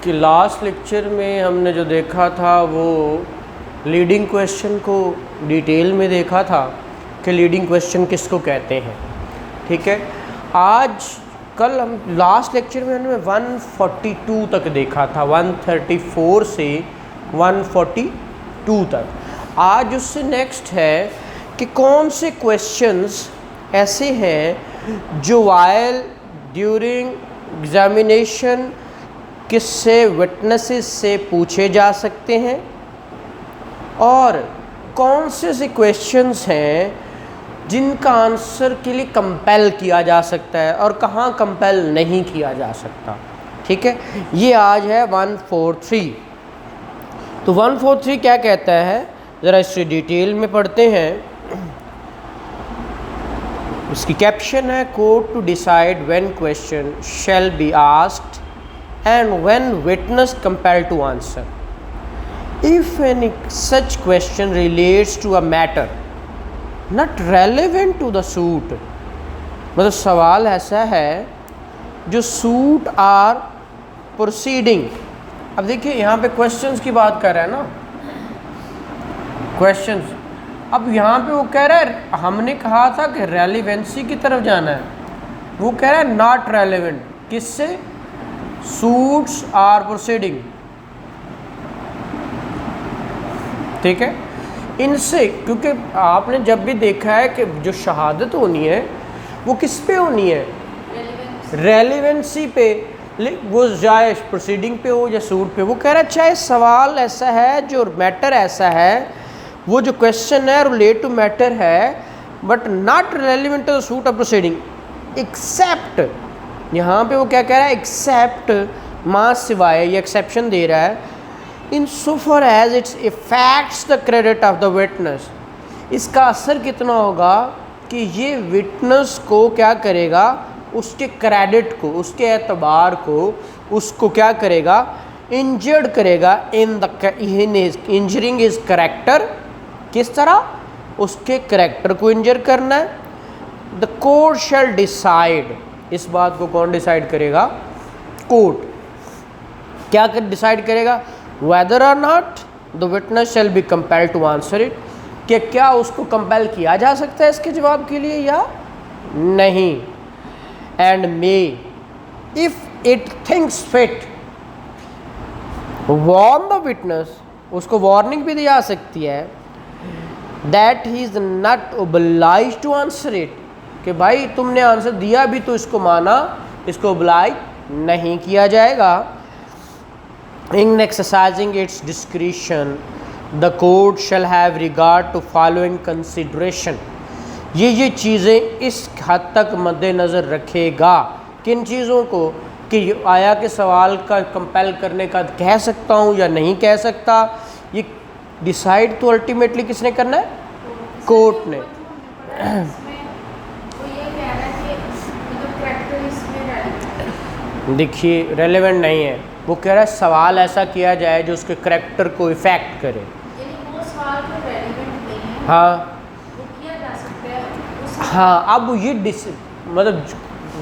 कि last lecture में हमने जो देखा था वो लीडिंग क्वेश्चन को डिटेल में देखा था कि लीडिंग क्वेश्चन किसको कहते हैं। ठीक है, आज कल हम लास्ट लेक्चर में हमने 142 तक देखा था, 134 से 142 तक। आज उससे नेक्स्ट है कि कौन से क्वेश्चंस ऐसे हैं जो वाइल ड्यूरिंग एग्जामिनेशन किससे विटनेसेस से पूछे जा सकते हैं और कौन से क्वेश्चंस हैं जिनका आंसर के लिए कंपेल किया जा सकता है और कहाँ कंपेल नहीं किया जा सकता। ठीक है, ये आज है 143। तो 143 क्या कहता है, ज़रा इससे डिटेल में पढ़ते हैं। इसकी कैप्शन है court to decide when question shall be asked and when witness compelled to answer if any such question relates to a matter not relevant to the suit। मतलब सवाल ऐसा है जो सूट आर प्रोसीडिंग। अब देखिए यहाँ पे क्वेश्चंस की बात कर रहा है ना, क्वेश्चंस। अब यहाँ पे वो कह रहा है, हमने कहा था कि रेलिवेंसी की तरफ जाना है, वो कह रहा है नॉट रेलिवेंट। किससे? Suits or proceeding. ठीक है, इनसे, क्योंकि आपने जब भी देखा है कि जो शहादत होनी है वो किस पे होनी है, रेलिवेंसी पे, वो जाए प्रोसीडिंग पे हो या सूट पे। वो कह रहा है चाहे सवाल ऐसा है, जो मैटर ऐसा है, वो जो क्वेश्चन है रिलेट टू मैटर है but not relevant to the suit of proceeding except, यहाँ पे वो क्या कह रहा है, एक्सेप्ट माँ सिवाय, ये एक्सेप्शन दे रहा है, in so far as its effects the credit of the witness. इसका असर कितना होगा कि ये विटनेस को क्या करेगा, उसके क्रेडिट को, उसके एतबार को, उसको क्या करेगा, इंजर्ड करेगा in the injuring is character. किस तरह? उसके करेक्टर को इंजर करना है। द कोर्ट शैल डिसाइड, इस बात को कौन डिसाइड करेगा? कोर्ट। क्या डिसाइड करेगा? Whether or not the witness shall be compelled to answer it, कि क्या उसको कंपेल किया जा सकता है इसके जवाब के लिए या नहीं। And may if it thinks fit warn the witness, उसको वार्निंग भी दी जा सकती है, that he is not obliged to answer it, कि भाई तुमने आंसर दिया भी तो इसको माना, इसको ओब्लाइज नहीं किया जाएगा। In exercising its discretion the court shall have regard to following consideration. ये चीज़ें इस हद तक मद्देनज़र रखेगा, किन चीज़ों को, कि आया के सवाल का कंपेल करने का कह सकता हूँ या नहीं कह सकता। ये डिसाइड तो अल्टीमेटली किसने करना है? कोर्ट ने। देखिए रेलेवेंट नहीं है, वो कह रहा है सवाल ऐसा किया जाए जो उसके करैक्टर को इफेक्ट करे। वो सवाल तो रेलेवेंट नहीं है, हाँ, वो किया जा सकता है। हाँ, अब ये मतलब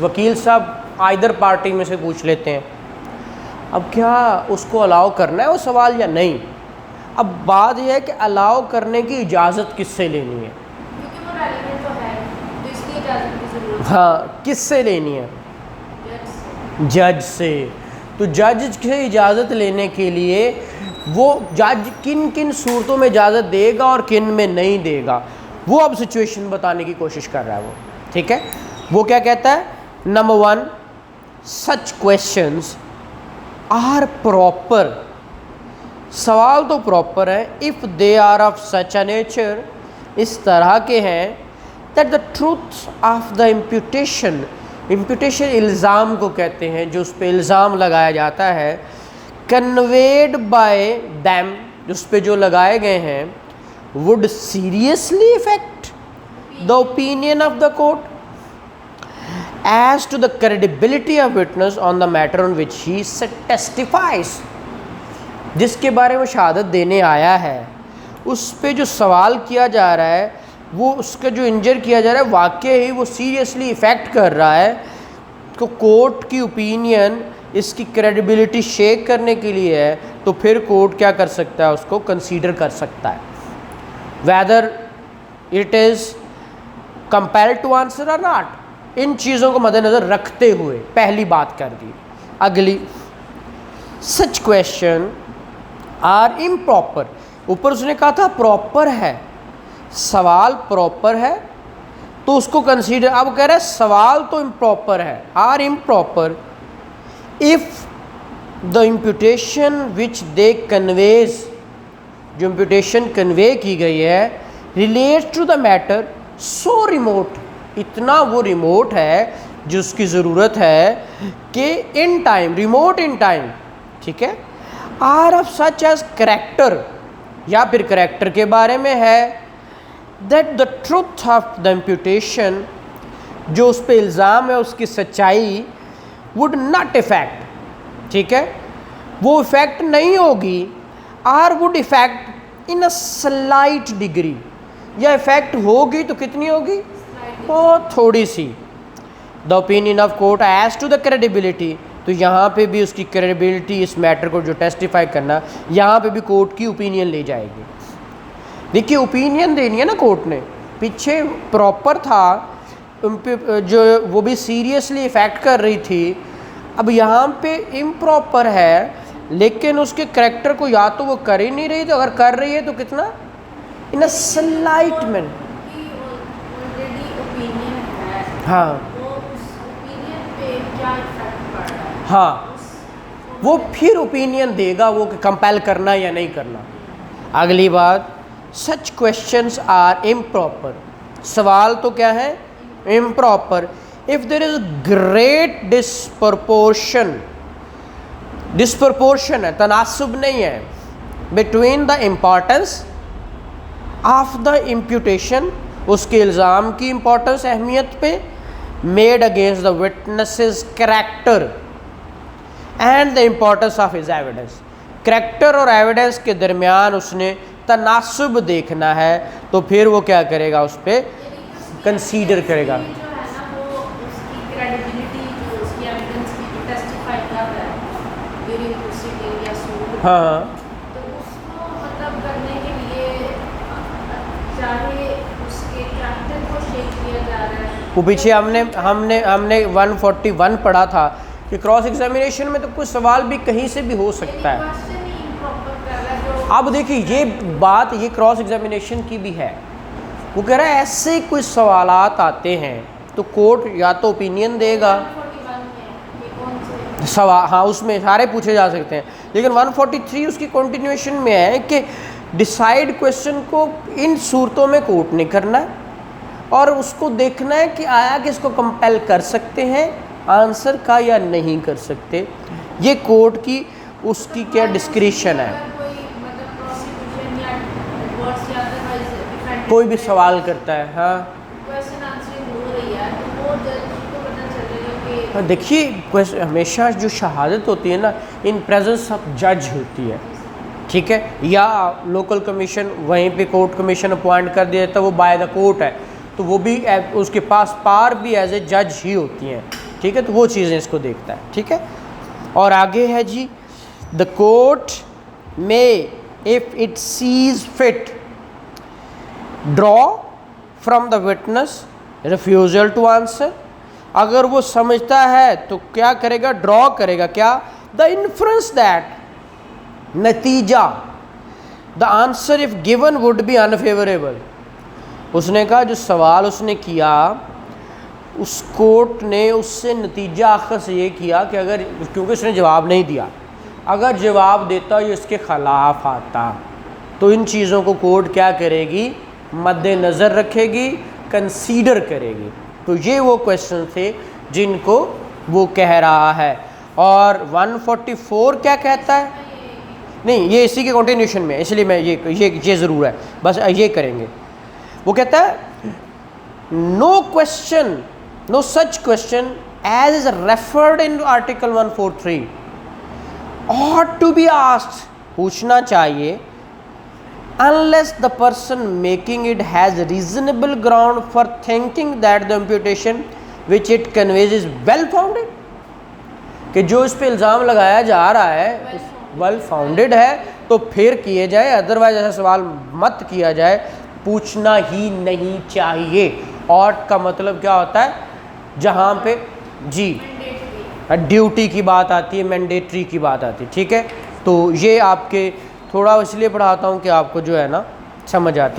वकील साहब आइदर पार्टी में से पूछ लेते हैं, अब क्या उसको अलाउ करना है वो सवाल या नहीं। अब बात यह है कि अलाउ करने की इजाज़त किससे लेनी है, क्योंकि वो रेलेवेंट तो है, तो इसकी इजाज़त की ज़रूरत है। हाँ, किससे लेनी है? जज से। तो जज से इजाज़त लेने के लिए वो जज किन किन सूरतों में इजाज़त देगा और किन में नहीं देगा, वो अब सिचुएशन बताने की कोशिश कर रहा है वो। ठीक है, वो क्या कहता है? Number 1, such questions are proper. सवाल तो प्रॉपर है if they are of such a nature, इस तरह के हैं, that the truth of the imputation, imputation इल्ज़ाम को कहते हैं, जो उस पर इल्ज़ाम लगाया जाता है, कन्वेड बाय दैम, उस पर जो लगाए गए हैं, would seriously affect the opinion of the court as to the credibility of witness on the matter on which he testifies. जिसके बारे में शहादत देने आया है, उस पर जो सवाल किया जा रहा है, वो उसका जो इंजर किया जा रहा है वाकई ही वो सीरियसली इफ़ेक्ट कर रहा है, तो कोर्ट की ओपिनियन इसकी क्रेडिबिलिटी शेक करने के लिए है, तो फिर कोर्ट क्या कर सकता है, उसको कंसीडर कर सकता है whether it is compelled to answer or not. इन चीज़ों को मद्देनज़र रखते हुए पहली बात कर दी। अगली, सच क्वेश्चन आर इम्प्रॉपर। ऊपर उसने कहा था प्रॉपर है, सवाल प्रॉपर है तो उसको कंसीडर, अब कह रहा है सवाल तो इम्प्रॉपर है, or improper if the imputation which they conveys, जो इम्प्यूटेशन कन्वे की गई है, relate to the matter so remote, इतना वो रिमोट है जिसकी ज़रूरत है कि in time, remote in time, ठीक है, or of such as character, या फिर करेक्टर के बारे में है, that the truth of the imputation, जो उस पर इल्ज़ाम है उसकी सच्चाई, वुड नॉट इफेक्ट, ठीक है, वो इफेक्ट नहीं होगी, or would effect in a slight degree, या इफेक्ट होगी तो कितनी होगी, बहुत थोड़ी सी। The opinion of court as to the credibility, तो यहाँ पे भी उसकी क्रेडिबिलिटी, इस मैटर को जो टेस्टिफाई करना, यहाँ पे भी कोर्ट की ओपिनियन ले जाएगी। देखिए ओपिनियन देनी है ना कोर्ट ने, पीछे प्रॉपर था जो वो भी सीरियसली इफेक्ट कर रही थी, अब यहाँ पे इम्प्रॉपर है लेकिन उसके करैक्टर को या तो वो कर ही नहीं रही, तो अगर कर रही है तो कितना, इन अ स्लाइट मैन, हाँ हाँ, वो फिर ओपिनियन देगा वो कंपेल करना या नहीं करना। अगली बात, सच क्वेश्चंस आर इम्प्रॉपर, सवाल तो क्या है, improper if there is great disproportion है, तनासुब नहीं है, between the importance of the imputation, उसके इल्ज़ाम की इम्पोर्टेंस, अहमियत पे, made against the witness's character and the importance of his evidence, character और एविडेंस के दरमियान उसने तनासुब देखना है, तो फिर वो क्या करेगा, उस पर कंसीडर करेगा। हाँ हाँ, तो उसको मतलब करने के लिए चाहे उसके कैरेक्टर को शेक किया जा रहा है, वो पीछे हमने 141 पढ़ा था कि क्रॉस एग्जामिनेशन में तो कुछ सवाल भी कहीं से भी हो सकता है। क्वेश्चन ही इम्प्रॉपर कर रहा है जो, अब देखिए ये बात, ये क्रॉस एग्जामिनेशन की भी है, वो कह रहा है ऐसे कुछ सवालात आते हैं तो कोर्ट या तो ओपिनियन देगा, 141 में ये कौन से सवाल, हाँ उसमें सारे पूछे जा सकते हैं, लेकिन 143 उसकी कंटिन्यूएशन में है कि डिसाइड क्वेश्चन को इन सूरतों में कोर्ट ने करना है और उसको देखना है कि आया कि इसको कंपेल कर सकते हैं आंसर का या नहीं कर सकते, ये कोर्ट की उसकी क्या डिस्क्रिशन है। अगर कोई मतलब प्रोसिक्यूशन या वर्ड्स या अदरवाइज कोई भी सवाल करता है, हाँ क्वेश्चन आंसरिंग हो रही है तो वो जज को पता चलेगा कि देखिए हमेशा जो शहादत होती है ना, इन प्रेजेंस ऑफ जज होती है, ठीक है, या लोकल कमीशन वहीं पे कोर्ट कमीशन अपॉइंट कर दिया था, वो बाय द कोर्ट है, तो वो भी उसके पास पार भी एज ए जज ही होती हैं, ठीक है, तो वो चीज़ें इसको देखता है, ठीक है। और आगे है जी, द कोर्ट में if it sees fit draw from the witness refusal to answer, अगर वो समझता है तो क्या करेगा, ड्रॉ करेगा क्या, द इन्फ्रेंस दैट, नतीजा, the answer if given would be unfavourable. उसने कहा जो सवाल उसने किया उस कोर्ट ने उससे नतीजा आखिर से ये किया कि अगर, क्योंकि उसने जवाब नहीं दिया, अगर जवाब देता ये इसके ख़िलाफ़ आता तो इन चीज़ों को कोर्ट क्या करेगी, मद्देनज़र रखेगी, कंसीडर करेगी। तो ये वो क्वेश्चन थे जिनको वो कह रहा है। और 144 क्या कहता है, नहीं ये इसी के कंटिन्यूशन में, इसलिए मैं ये ज़रूर है, बस ये करेंगे। वो कहता है no question, no such question as is referred in article 143 ought to be asked, पूछना चाहिए, unless the person making it has reasonable ground for thinking that the imputation which it conveys is well founded। कि जो इस पे इल्ज़ाम लगाया जा रहा है वेल फाउंडेड है तो फिर किए जाए, अदरवाइज ऐसा सवाल मत किया जाए, पूछना ही नहीं चाहिए। और का मतलब क्या होता है, जहाँ पे जी ड्यूटी की बात आती है, मैंडेटरी की बात आती है, ठीक है। तो ये आपके थोड़ा इसलिए पढ़ाता हूँ कि आपको जो है ना समझ आती है।